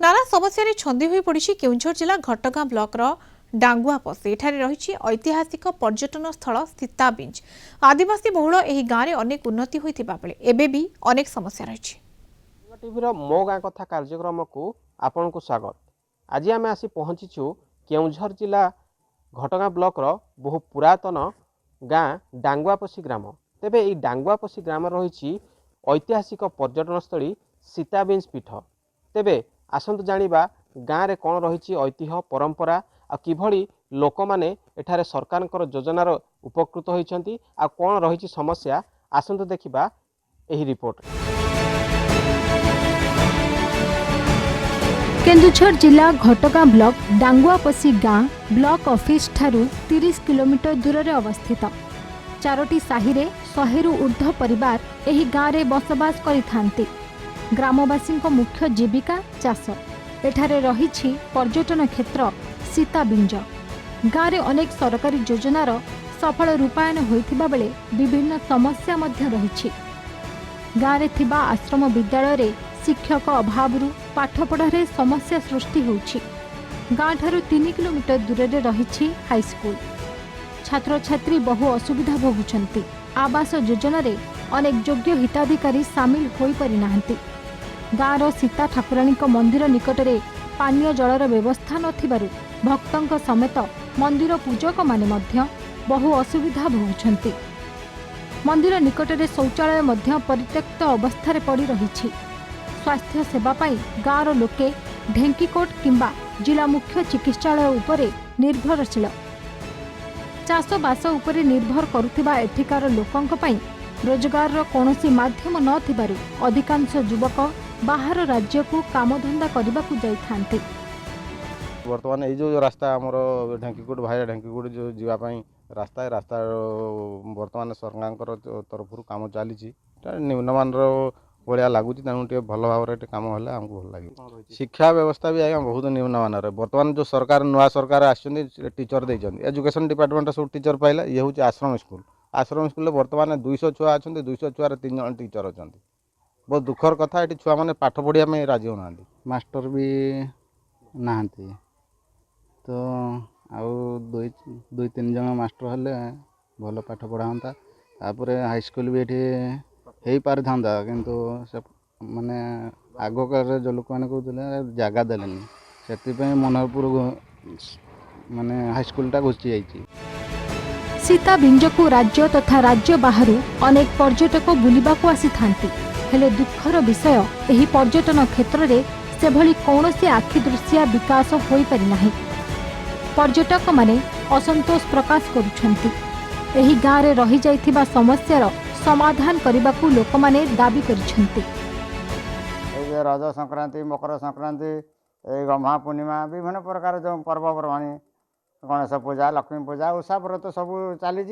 नाना समस्या छंदी हो पड़ी केउझर जिला घटगां ब्लॉकर डांगुआपसी एठारे रही ऐतिहासिक पर्यटन स्थल सीताबिंज आदिवासी बहुल यह गाँव में अनेक उन्नति होता बेले एवं भी अनेक समस्या रही। टीवी मो गाँ कथा कार्यक्रम को आपण को स्वागत। आज आम आसी पहुँचीचु केउझर जिला घटगां ब्लॉकर बहु पुरातन गाँ डांगुआपसी ग्राम। तेबे ये डांगुआपसी ग्राम रही ऐतिहासिक पर्यटनस्थली सीताबिंज पीठ। तेबे आसंतु जानिबा गाँव में कौन रही ऐतिह्य परंपरा आ किभली लोक माने एठारे सरकार योजनार उपकृत होइछंती आ कौन रही समस्या आसंतु देखिबा एही रिपोर्ट। केन्दुझर जिला घटगां ब्लॉक डांगुआपसी गाँ ब्लॉक ऑफिस ठारू 30 किलोमीटर दूर में अवस्थित। 4टी साही रे 100 रु ऊर्ध्व परिवार एही गाँव में बसवास करिथांती। ग्रामवासी मुख्य जीविका चाष। एठारे रही पर्यटन क्षेत्र सीताबिंज। गाँव में अनेक सरकारी योजनार सफल रूपायन होइथिबा बेले विभिन्न समस्या मध्य रही। गाँव में थिबा आश्रम विद्यालय रे शिक्षक अभाव पाठपढ़ारे समस्या सृष्टि होउछि। गाँ ठारू 3 किलोमीटर दूर में रही हाईस्कूल। छात्र छात्री बहु असुविधा भोगुछंती। आवास योजना रे अनेक योग्य हिताधिकारी सामिल होई पारि नाहंती। गाँवर सीता ठाकुराणी मंदिर निकटरे पानीय जलर व्यवस्था नथिबारु भक्तों समेत मंदिर पूजक माने मध्य बहु असुविधा भोगुछंती। मंदिर निकटरे शौचालय मध्य परित्यक्त अवस्था पड़ी रही। स्वास्थ्य सेवा पाई गाँवर लोके ढेंकीकोट किंबा जिला मुख्य चिकित्सालय उपरे निर्भरशील। चाषबास उपरे निर्भर करुथिबा एठिकार लोकंक पई रोजगार कोनोसी माध्यम नथिबारु अधिकांश युवक बाहर राज्य को कामधंदा करने को जाइथांती। वर्तमान ये जो रास्ता आमर ढेंकीकोट भाई ढेंकीकोट जो जीवाई रास्ता रास्ता वर्तमान सरकार तरफ काम चली निम्नमान भाया लगुच तेणु भल भाव कम है आमको भल लगे। शिक्षा व्यवस्था भी आज्ञा बहुत निम्नमान वर्तमान जो सरकार नुआ सरकार आसछन्ती टीचर देइछन्ती एजुकेशन डिपार्टमेंट सब टीचर पाइला। ये हूँ आश्रम स्कूल। आश्रम स्कूल वर्तमान 200 छुआ अच्छा 200 छुआर 3 जन टीचर अच्छा। बहुत दुखर कथा ये छुआ मैंने पाठ पढ़िया में राजी होना। मास्टर भी नहांती तो आउ 2-3 जन मास्टर हेले भल पाठ पढ़ाता। हाईस्कूल भी ये पारि था किंतु से माने आगकार जो लोक मैंने कहते जगह देलेनी से मनोहरपुर माने हाईस्कूलटा घुसी जाइए। सीताबिंज को राज्य तथा राज्य बाहर अनेक पर्यटक बुलिबा को आसी थांती। हेले दुखर विषय एही पर्यटन क्षेत्र रे से भली कौनसी आखि दृश्य विकास होई पारि नाही। पर्यटक माने असंतोष प्रकाश करुछंती। एही गाँव रे रही जाइथिबा समस्यार समाधान करने को लोक माने दाबी करिछंती। रज संक्रांति मकर संक्रांति गम्हा पूर्णिमा विभिन्न प्रकार जो पर्वपर्वाणी गणेश पूजा लक्ष्मी पूजा उषा व्रत सब चली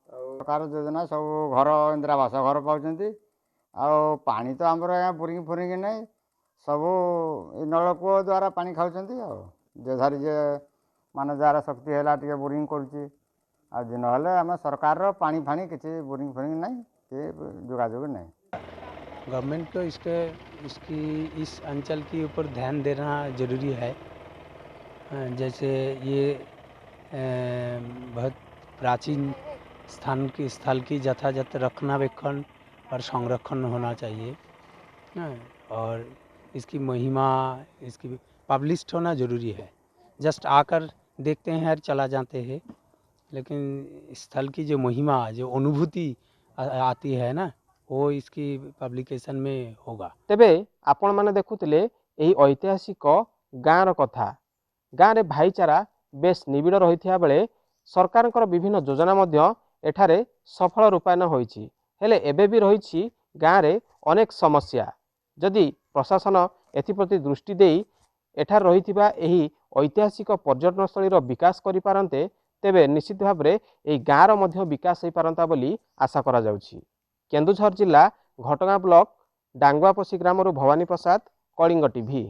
सरकार योजना सब घर इंदिरावास घर पाँच पानी तो आमर बोरिंग फोरिंग नहीं सब नलकूप द्वारा पानी खाऊँ जे जे मान जार शक्ति है बोरिंग करुच्ची आज ना आम सरकार पानी फानी किसी बोरिंग फोरिंग नहीं जोगाजोग नहीं। गवर्नमेंट को इसकी इस अंचल के ऊपर ध्यान देना जरूरी है। जैसे ये बहुत प्राचीन स्थल की यथायथ रक्षणावेक्षण और संरक्षण होना चाहिए और इसकी महिमा इसकी पब्लिश्ड होना जरूरी है। जस्ट आकर देखते हैं और चला जाते हैं, लेकिन स्थल की जो महिमा जो अनुभूति आती है ना वो इसकी पब्लिकेशन में होगा। तेबे आपण माने देखुतिले एही ऐतिहासिक गाँर कथा। गाँव में भाईचारा बेस निबिड़ रही बेले सरकार विभिन्न योजना मध्य एठारे सफल रूपायन होइछि। हेले एबे भी रही गाँव में अनेक समस्या। जदि प्रशासन एथिप्रति दृष्टि देई एठार रहिथिबा एही ऐतिहासिक पर्यटनस्थलीर विकास करि पारन्ते तेबे निश्चित भाव में एही गाँर मध्य विकास होई पारंता बोली आशा करा जाउछि। केन्दुझर जिला घटगां ब्लॉक डांगुआपसी ग्रामरू भवानी प्रसाद, कलिंग टीवी।